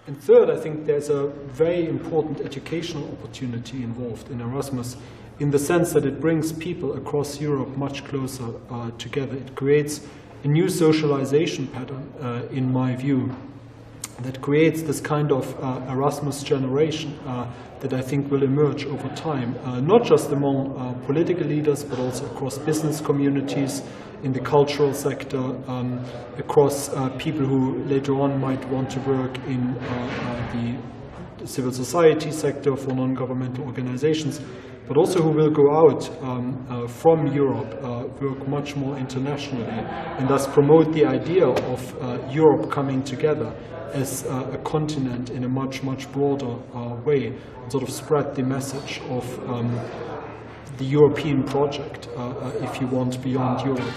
And third, I think there's a very important educational opportunity involved in Erasmus, in the sense that it brings people across Europe much closer together. It creates a new socialization pattern, in my view, that creates this kind of Erasmus generation that I think will emerge over time, not just among political leaders, but also across business communities, in the cultural sector, across people who later on might want to work in the civil society sector for non-governmental organizations, but also who will go out from Europe, work much more internationally, and thus promote the idea of Europe coming together as a continent in a much, much broader way, and sort of spread the message of the European project, if you want, beyond Europe.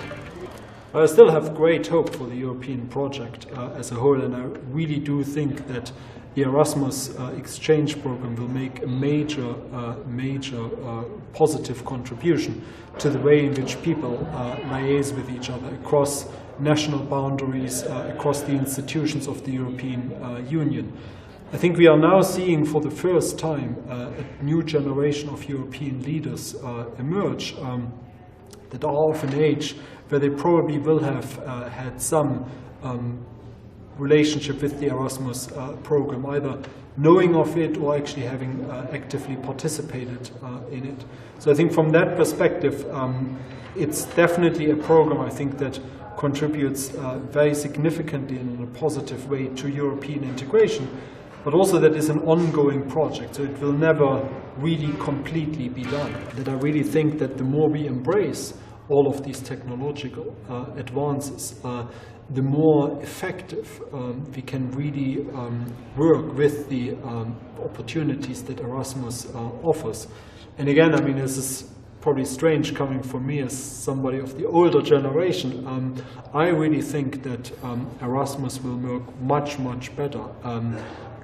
I still have great hope for the European project as a whole, and I really do think that the Erasmus exchange program will make a major positive contribution to the way in which people liaise with each other across national boundaries, across the institutions of the European Union. I think we are now seeing for the first time a new generation of European leaders emerge that are of an age where they probably will have had some relationship with the Erasmus program, either knowing of it or actually having actively participated in it. So I think from that perspective, it's definitely a program, I think, that contributes very significantly and in a positive way to European integration, but also that is an ongoing project, so it will never really completely be done. That I really think that the more we embrace all of these technological advances, the more effective we can really work with the opportunities that Erasmus offers. And again, I mean, this is probably strange coming from me as somebody of the older generation. I really think that Erasmus will work much, much better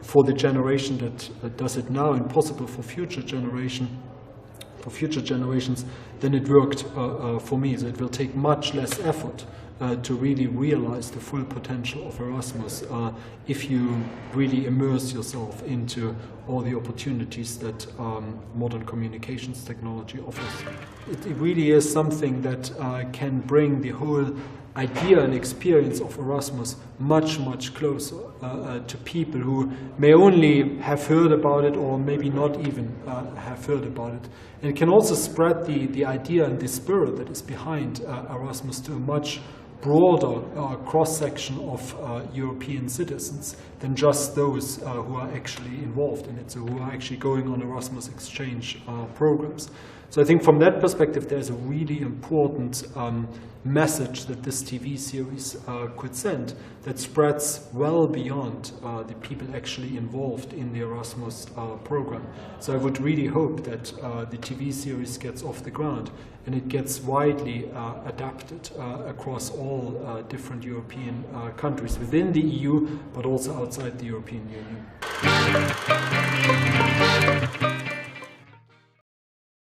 for the generation that does it now, and possible for future generations than it worked for me. So it will take much less effort to really realize the full potential of Erasmus if you really immerse yourself into all the opportunities that modern communications technology offers. It really is something that can bring the whole idea and experience of Erasmus much, much closer to people who may only have heard about it or maybe not even have heard about it. And it can also spread the idea and the spirit that is behind Erasmus to a much broader cross-section of European citizens than just those who are actually involved in it, so who are actually going on Erasmus exchange programs. So I think from that perspective, there's a really important message that this TV series could send that spreads well beyond the people actually involved in the Erasmus program. So I would really hope that the TV series gets off the ground and it gets widely adapted across all different European countries within the EU, but also outside the European Union.